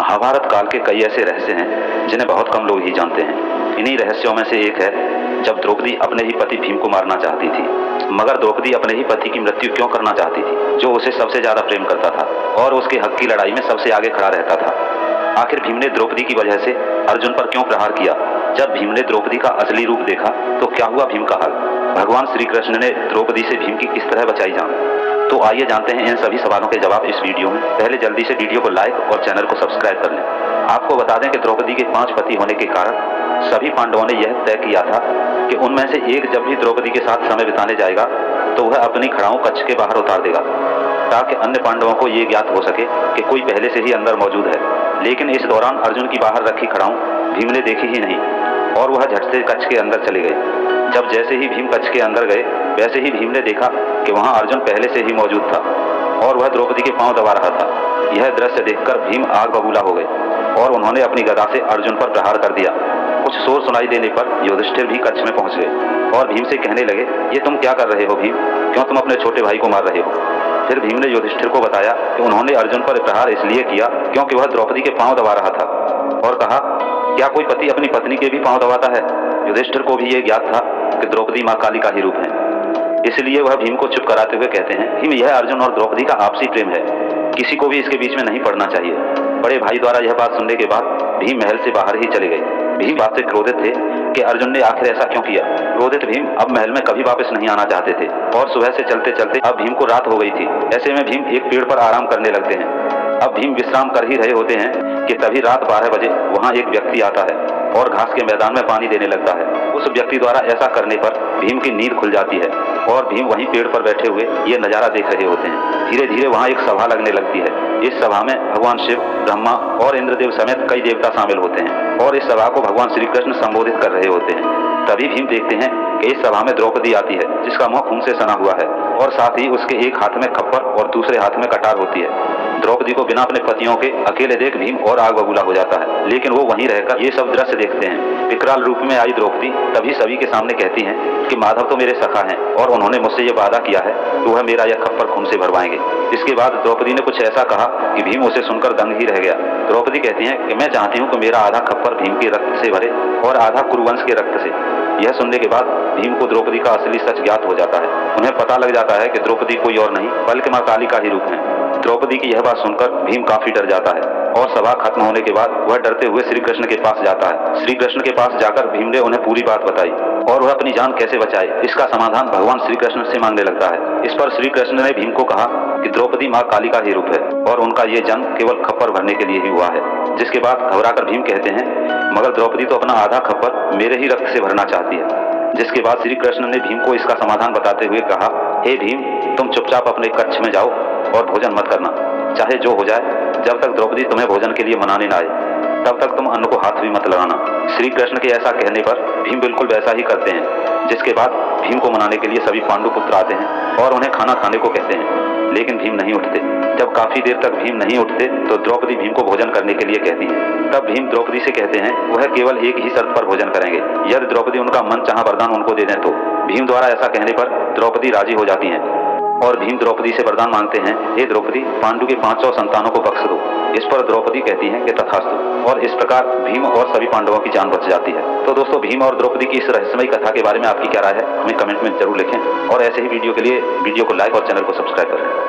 महाभारत काल के कई ऐसे रहस्य हैं जिन्हें बहुत कम लोग ही जानते हैं। इन्हीं रहस्यों में से एक है जब द्रौपदी अपने ही पति भीम को मारना चाहती थी। मगर द्रौपदी अपने ही पति की मृत्यु क्यों करना चाहती थी, जो उसे सबसे ज्यादा प्रेम करता था और उसके हक की लड़ाई में सबसे आगे खड़ा रहता था। आखिर भीम ने द्रौपदी की वजह से अर्जुन पर क्यों प्रहार किया? जब भीम ने द्रौपदी का असली रूप देखा तो क्या हुआ भीम का हाल? भगवान श्री कृष्ण ने द्रौपदी से भीम की किस तरह बचाई जान? तो आइए जानते हैं इन सभी सवालों के जवाब इस वीडियो में। पहले जल्दी से वीडियो को लाइक और चैनल को सब्सक्राइब कर लें। आपको बता दें कि द्रौपदी के 5 पति होने के कारण सभी पांडवों ने यह तय किया था कि उनमें से एक जब भी द्रौपदी के साथ समय बिताने जाएगा तो वह अपनी खड़ाओं कक्ष के बाहर उतार देगा, ताकि अन्य पांडवों को ये ज्ञात हो सके कि कोई पहले से ही अंदर मौजूद है। लेकिन इस दौरान अर्जुन की बाहर रखी खड़ाओं भीम ने देखी ही नहीं और वह झट से कक्ष के अंदर चले गए। जब जैसे ही भीम कक्ष के अंदर गए वैसे ही भीम ने देखा कि वहां अर्जुन पहले से ही मौजूद था और वह द्रौपदी के पांव दबा रहा था। यह दृश्य देखकर भीम आग बबूला हो गए और उन्होंने अपनी गदा से अर्जुन पर प्रहार कर दिया। कुछ शोर सुनाई देने पर युधिष्ठिर भी कक्ष में पहुंच गए और भीम से कहने लगे, ये तुम क्या कर रहे हो भीम? क्यों तुम अपने छोटे भाई को मार रहे हो? फिर भीम ने युधिष्ठिर को बताया कि उन्होंने अर्जुन पर प्रहार इसलिए किया क्योंकि वह द्रौपदी के पांव दबा रहा था, और कहा, क्या कोई पति अपनी पत्नी के भी पांव दबाता है? युधिष्ठिर को भी ये ज्ञात था कि द्रौपदी मां काली का ही रूप है, इसलिए वह भीम को चुप कराते हुए कहते हैं, भीम, यह अर्जुन और द्रौपदी का आपसी प्रेम है, किसी को भी इसके बीच में नहीं पड़ना चाहिए। बड़े भाई द्वारा यह बात सुनने के बाद भीम महल से बाहर ही चले गए। भीम बात से क्रोधित थे कि अर्जुन ने आखिर ऐसा क्यों किया। क्रोधित भीम अब महल में कभी वापस नहीं आना चाहते थे और सुबह से चलते चलते अब भीम को रात हो गई थी। ऐसे में भीम एक पेड़ पर आराम करने लगते हैं। अब भीम विश्राम कर ही रहे होते हैं कि तभी रात 12 बजे वहां एक व्यक्ति आता है और घास के मैदान में पानी देने लगता है। उस व्यक्ति द्वारा ऐसा करने पर भीम की नींद खुल जाती है और भीम वहीं पेड़ पर बैठे हुए ये नजारा देख रहे होते हैं। धीरे धीरे वहां एक सभा लगने लगती है। इस सभा में भगवान शिव, ब्रह्मा और इंद्रदेव समेत कई देवता शामिल होते हैं और इस सभा को भगवान श्री कृष्ण संबोधित कर रहे होते हैं। तभी भीम देखते हैं कि इस सभा में द्रौपदी आती है, जिसका मुंह खून से सना हुआ है और साथ ही उसके एक हाथ में खप्पर और दूसरे हाथ में कटार होती है। द्रौपदी को बिना अपने पतियों के अकेले देख भीम और आग बबूला हो जाता है, लेकिन वो वहीं रहकर ये सब दृश्य देखते हैं। विकराल रूप में आई द्रौपदी तभी सभी के सामने कहती हैं कि माधव तो मेरे सखा हैं और उन्होंने मुझसे ये वादा किया है कि वह मेरा यह खप्पर खून से भरवाएंगे। इसके बाद द्रौपदी ने कुछ ऐसा कहा कि भीम उसे सुनकर दंग ही रह गया। द्रौपदी कहती हैं कि मैं चाहती हूँ कि मेरा आधा खप्पर भीम के रक्त से भरे और आधा कुरुवंश के रक्त से। यह सुनने के बाद भीम को द्रौपदी का असली सच ज्ञात हो जाता है। उन्हें पता लग जाता है कि द्रौपदी कोई और नहीं बल्कि मां काली का ही रूप है। द्रौपदी की यह बात सुनकर भीम काफी डर जाता है और सभा खत्म होने के बाद वह डरते हुए श्री कृष्ण के पास जाता है। श्री कृष्ण के पास जाकर भीम ने उन्हें पूरी बात बताई और वह अपनी जान कैसे बचाए इसका समाधान भगवान श्री कृष्ण से मांगने लगता है। इस पर श्री कृष्ण ने भीम को कहा कि द्रौपदी मां काली का ही रूप है और उनका ये जन्म केवल खप्पर भरने के लिए ही हुआ है। जिसके बाद घबराकर भीम कहते हैं, मगर द्रौपदी तो अपना आधा खप्पर मेरे ही रक्त से भरना चाहती है। जिसके बाद श्री कृष्ण ने भीम को इसका समाधान बताते हुए कहा, हे भीम, तुम चुपचाप अपने कक्ष में जाओ और भोजन मत करना, चाहे जो हो जाए। जब तक द्रौपदी तुम्हें भोजन के लिए मनाने न आए तब तक तुम अन्न को हाथ भी मत लगाना। श्री कृष्ण के ऐसा कहने पर भीम बिल्कुल वैसा ही करते हैं। जिसके बाद भीम को मनाने के लिए सभी पांडु पुत्र आते हैं और उन्हें खाना खाने को कहते हैं, लेकिन भीम नहीं उठते। जब काफी देर तक भीम नहीं उठते तो द्रौपदी भीम को भोजन करने के लिए कहती है। तब भीम द्रौपदी से कहते हैं वह केवल एक ही शर्त पर भोजन करेंगे, यदि द्रौपदी उनका मन चाहा वरदान उनको दे दें तो। भीम द्वारा ऐसा कहने पर द्रौपदी राजी हो जाती हैं और भीम द्रौपदी से वरदान मांगते हैं, हे द्रौपदी, पांडु के 500 संतानों को बख्श दो। इस पर द्रौपदी कहती है कि तथास्तु, और इस प्रकार भीम और सभी पांडवों की जान बच जाती है। तो दोस्तों, भीम और द्रौपदी की इस रहस्यमयी कथा के बारे में आपकी क्या राय है, हमें कमेंट में जरूर लिखें और ऐसे ही वीडियो के लिए वीडियो को लाइक और चैनल को सब्सक्राइब करें।